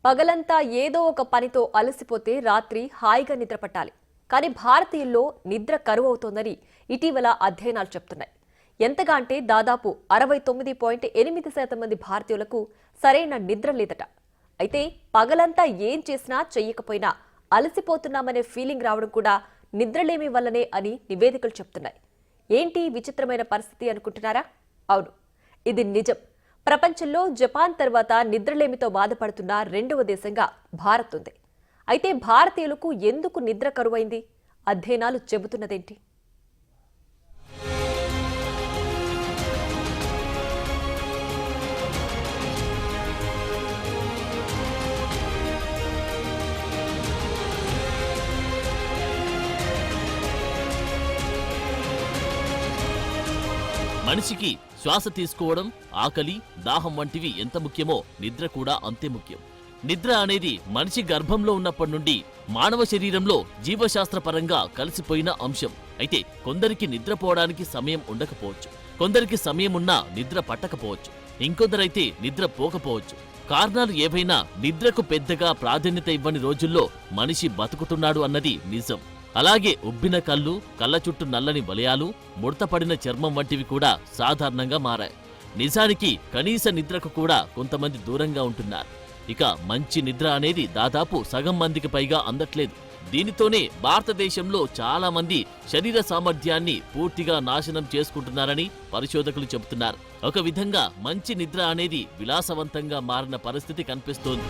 పగలంతా ఏదో ఒక పనితో అలసిపోతే రాత్రి హాయిగా నిద్ర పట్టాలి. కానీ భారతీయుల్లో నిద్ర కరువవుతోందని ఇటీవల అధ్యయనాలు చెప్తున్నాయి. ఎంతగా అంటే దాదాపు 69.8% మంది భారతీయులకు సరైన నిద్ర లేదట. అయితే పగలంతా ఏం చేసినా చెయ్యకపోయినా అలసిపోతున్నామనే ఫీలింగ్ రావడం కూడా నిద్రలేమి వల్లనే అని నివేదికలు చెప్తున్నాయి. ఏంటి విచిత్రమైన పరిస్థితి అనుకుంటున్నారా? అవును, ఇది నిజం. ప్రపంచంలో జపాన్ తర్వాత నిద్రలేమితో బాధపడుతున్న రెండవ దేశంగా భారత్ ఉంది. అయితే భారతీయులకు ఎందుకు నిద్ర కరువైంది? అధ్యయనాలు చెబుతున్నదేంటి? మనిషికి శ్వాస తీసుకోవడం, ఆకలి, దాహం వంటివి ఎంత ముఖ్యమో నిద్ర కూడా అంతే ముఖ్యం. నిద్ర అనేది మనిషి గర్భంలో ఉన్నప్పటి నుండి మానవ శరీరంలో జీవశాస్త్రపరంగా కలిసిపోయిన అంశం. అయితే కొందరికి నిద్రపోవడానికి సమయం ఉండకపోవచ్చు, కొందరికి సమయం ఉన్నా నిద్ర పట్టకపోవచ్చు, ఇంకొందరైతే నిద్ర పోకపోవచ్చు. కారణాలు ఏవైనా నిద్రకు పెద్దగా ప్రాధాన్యత ఇవ్వని రోజుల్లో మనిషి బతుకుతున్నాడు అన్నది నిజం. అలాగే ఉబ్బిన కళ్ళు, కళ్ళ చుట్టూ నల్లని వలయాలు, ముడతపడిన చర్మం వంటివి కూడా సాధారణంగా మారాయి. నిజానికి కనీస నిద్రకు కూడా కొంతమంది దూరంగా ఉంటున్నారు. ఇక మంచి నిద్ర అనేది దాదాపు సగం మందికి పైగా అందట్లేదు. దీనితోనే భారతదేశంలో చాలా మంది శరీర సామర్థ్యాన్ని పూర్తిగా నాశనం చేసుకుంటున్నారని పరిశోధకులు చెబుతున్నారు. ఒక విధంగా మంచి నిద్ర అనేది విలాసవంతంగా మారిన పరిస్థితి కనిపిస్తోంది.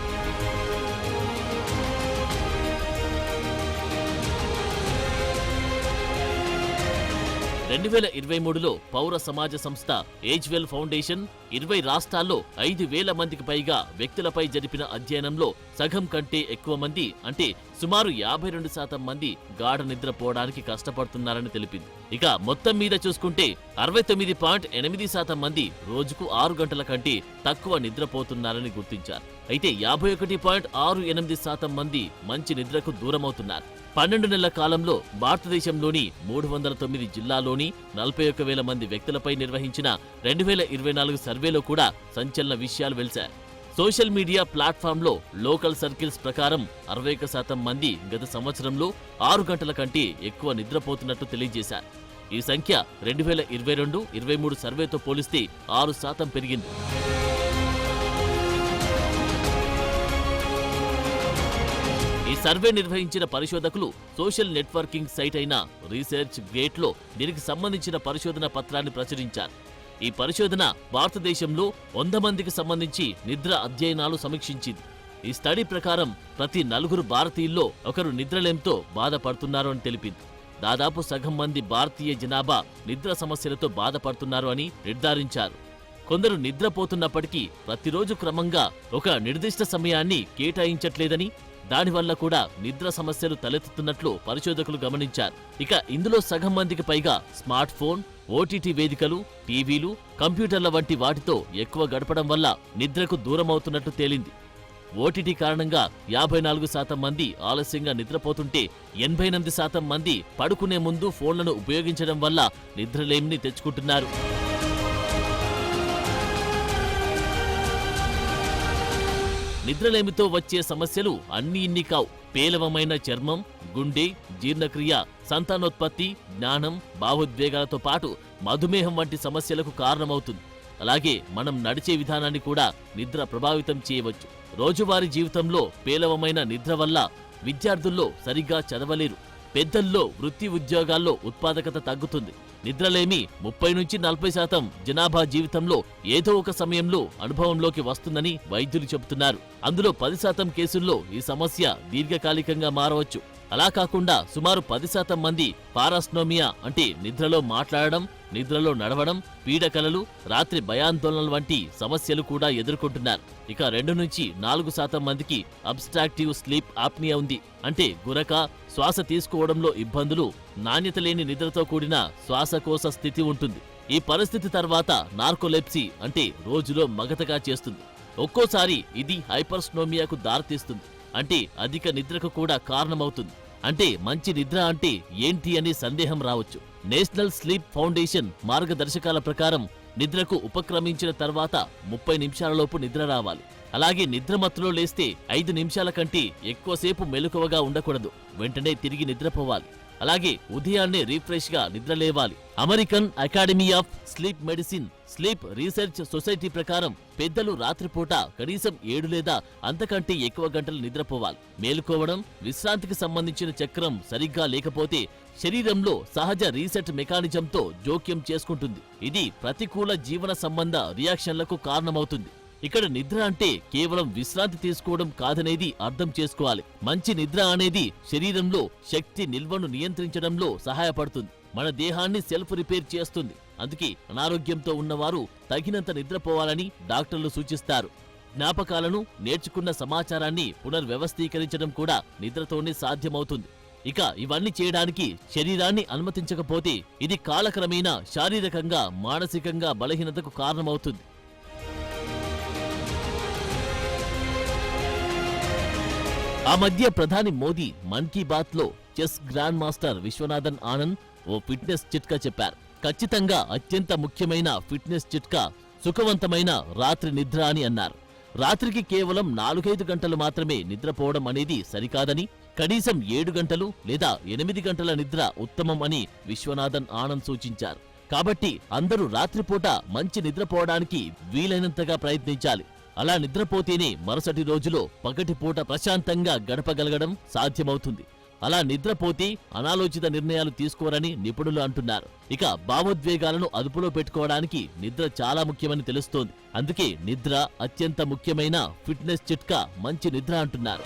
2023లో పౌర సమాజ సంస్థ ఏజ్వెల్ ఫౌండేషన్ 20 రాష్ట్రాల్లో 5,000 మందికి పైగా వ్యక్తులపై జరిపిన అధ్యయనంలో సగం కంటే ఎక్కువ మంది, అంటే సుమారు 52% మంది గాఢ నిద్రపోవడానికి కష్టపడుతున్నారని తెలిపింది. ఇక మొత్తం మీద చూసుకుంటే 69.8% మంది రోజుకు 6 గంటల కంటే తక్కువ నిద్రపోతున్నారని గుర్తించారు. అయితే 51.68% మంది మంచి నిద్రకు దూరమవుతున్నారు. 12 నెలల కాలంలో భారతదేశంలోని 309 జిల్లాల్లోని 41,000 మంది వ్యక్తులపై నిర్వహించిన 2024 సర్వేలో కూడా సంచలన విషయాలు వెలిశాయి. సోషల్ మీడియా ప్లాట్ఫామ్లో లోకల్ సర్కిల్స్ ప్రకారం 61% మంది గత సంవత్సరంలో 6 గంటల కంటే ఎక్కువ నిద్రపోతున్నట్టు తెలియజేశారు. ఈ సంఖ్య 2022-23 సర్వేతో పోలిస్తే 6% పెరిగింది. ఈ సర్వే నిర్వహించిన పరిశోధకులు సోషల్ నెట్వర్కింగ్ సైట్ అయిన రీసెర్చ్ గేట్లో దీనికి సంబంధించిన పరిశోధన పత్రాన్ని ప్రచురించారు. ఈ పరిశోధన భారతదేశంలో 100 మందికి సంబంధించి నిద్ర అధ్యయనాలు సమీక్షించింది. ఈ స్టడీ ప్రకారం ప్రతి 4 భారతీయుల్లో ఒకరు నిద్రలేమితో బాధపడుతున్నారు అని తెలిపింది. దాదాపు సగం మంది భారతీయ జనాభా నిద్ర సమస్యలతో బాధపడుతున్నారు అని నిర్ధారించారు. కొందరు నిద్రపోతున్నప్పటికీ ప్రతిరోజు క్రమంగా ఒక నిర్దిష్ట సమయాన్ని కేటాయించట్లేదని, దానివల్ల కూడా నిద్ర సమస్యలు తలెత్తుతున్నట్లు పరిశోధకులు గమనించారు. ఇక ఇందులో సగం మందికి పైగా స్మార్ట్ ఫోన్, ఓటీటీ వేదికలు, టీవీలు, కంప్యూటర్ల వంటి వాటితో ఎక్కువ గడపడం వల్ల నిద్రకు దూరమవుతున్నట్టు తేలింది. ఓటీటీ కారణంగా 54% మంది ఆలస్యంగా నిద్రపోతుంటే 88% మంది పడుకునే ముందు ఫోన్లను ఉపయోగించడం వల్ల నిద్రలేమిని తెచ్చుకుంటున్నారు. నిద్రలేమితో వచ్చే సమస్యలు అన్నీ ఇన్ని కావు. పేలవమైన చర్మం, గుండె, జీర్ణక్రియ, సంతానోత్పత్తి, జ్ఞానం, భావోద్వేగాలతో పాటు మధుమేహం వంటి సమస్యలకు కారణమవుతుంది. అలాగే మనం నడిచే విధానాన్ని కూడా నిద్ర ప్రభావితం చేయవచ్చు. రోజువారీ జీవితంలో పేలవమైన నిద్ర వల్ల విద్యార్థుల్లో సరిగ్గా చదవలేరు. పెద్దల్లో వృత్తి ఉద్యోగాల్లో ఉత్పాదకత తగ్గుతుంది. నిద్రలేమి 30-40% జనాభా జీవితంలో ఏదో ఒక సమయంలో అనుభవంలోకి వస్తుందని వైద్యులు చెబుతున్నారు. అందులో 10% కేసుల్లో ఈ సమస్య దీర్ఘకాలికంగా మారవచ్చు. అలా కాకుండా సుమారు 10% మంది పారాస్నోమియా అంటే నిద్రలో మాట్లాడడం, నిద్రలో నడవడం, పీడకలలు, రాత్రి భయాందోళనలు వంటి సమస్యలు కూడా ఎదుర్కొంటున్నారు. ఇక 2-4% మందికి అబ్స్ట్రాక్టివ్ స్లీప్ ఆప్నియా ఉంది. అంటే గురక, శ్వాస తీసుకోవడంలో ఇబ్బందులు, నాణ్యత లేని నిద్రతో కూడిన శ్వాసకోశ స్థితి ఉంటుంది. ఈ పరిస్థితి తర్వాత నార్కోలెప్సీ అంటే రోజులో మగతగా చేస్తుంది. ఒక్కోసారి ఇది హైపర్స్నోమియాకు దారితీస్తుంది. అంటే అధిక నిద్రకు కూడా కారణమవుతుంది. అంటే మంచి నిద్ర అంటే ఏంటి అనే సందేహం రావచ్చు. నేషనల్ స్లీప్ ఫౌండేషన్ మార్గదర్శకాల ప్రకారం నిద్రకు ఉపక్రమించిన తర్వాత 30 నిమిషాలలోపు నిద్ర రావాలి. అలాగే నిద్రమత్తులో లేస్తే 5 నిమిషాల కంటే ఎక్కువసేపు మెలకువగా ఉండకూడదు. వెంటనే తిరిగి నిద్రపోవాలి. అలాగే ఉదయాన్నే రిఫ్రెష్ గా నిద్రలేవాలి. American Academy of Sleep Medicine Sleep Research Society ప్రకారం పెద్దలు రాత్రిపూట కనీసం 7 లేదా అంతకంటే ఎక్కువ గంటలు నిద్రపోవాలి. మేలుకోవడం, విశ్రాంతికి సంబంధించిన చక్రం సరిగ్గా లేకపోతే శరీరంలో సహజ రీసెట్ మెకానిజంతో జోక్యం చేసుకుంటుంది. ఇది ప్రతికూల జీవన సంబంధ రియాక్షన్లకు కారణమవుతుంది. ఇక్కడ నిద్ర అంటే కేవలం విశ్రాంతి తీసుకోవడం కాదనేది అర్థం చేసుకోవాలి. మంచి నిద్ర అనేది శరీరంలో శక్తి నిల్వను నియంత్రించడంలో సహాయపడుతుంది. మన దేహాన్ని సెల్ఫ్ రిపేర్ చేస్తుంది. అందుకే అనారోగ్యంతో ఉన్నవారు తగినంత నిద్రపోవాలని డాక్టర్లు సూచిస్తారు. జ్ఞాపకాలను, నేర్చుకున్న సమాచారాన్ని పునర్వ్యవస్థీకరించడం కూడా నిద్రతోనే సాధ్యమవుతుంది. ఇక ఇవన్నీ చేయడానికి శరీరాన్ని అనుమతించకపోతే ఇది కాలక్రమేణా శారీరకంగా, మానసికంగా బలహీనతకు కారణమవుతుంది. ఆ మధ్య ప్రధాని మోదీ మన్ కీ బాత్ లో chess grand master Viswanathan Anand ఓ ఫిట్నెస్ చిట్కా చెప్పారు. ఖచ్చితంగా అత్యంత ముఖ్యమైన ఫిట్నెస్ చిట్కా సుఖవంతమైన రాత్రి నిద్ర అని అన్నారు. రాత్రికి కేవలం 4-5 గంటలు మాత్రమే నిద్రపోవడం అనేది సరికాదని, కనీసం 7 గంటలు లేదా 8 గంటల నిద్ర ఉత్తమం అని విశ్వనాథన్ ఆనంద్ సూచించారు. కాబట్టి అందరూ రాత్రిపూట మంచి నిద్రపోవడానికి వీలైనంతగా ప్రయత్నించాలి. అలా నిద్రపోతేనే మరుసటి రోజులో పగటిపూట ప్రశాంతంగా గడపగలగడం సాధ్యమవుతుంది. అలా నిద్రపోతే అనాలోచిత నిర్ణయాలు తీసుకోరని నిపుణులు అంటున్నారు. ఇక భావోద్వేగాలను అదుపులో పెట్టుకోవడానికి నిద్ర చాలా ముఖ్యమని తెలుస్తోంది. అందుకే నిద్ర అత్యంత ముఖ్యమైన ఫిట్నెస్ చిట్కా మంచి నిద్ర అంటున్నారు.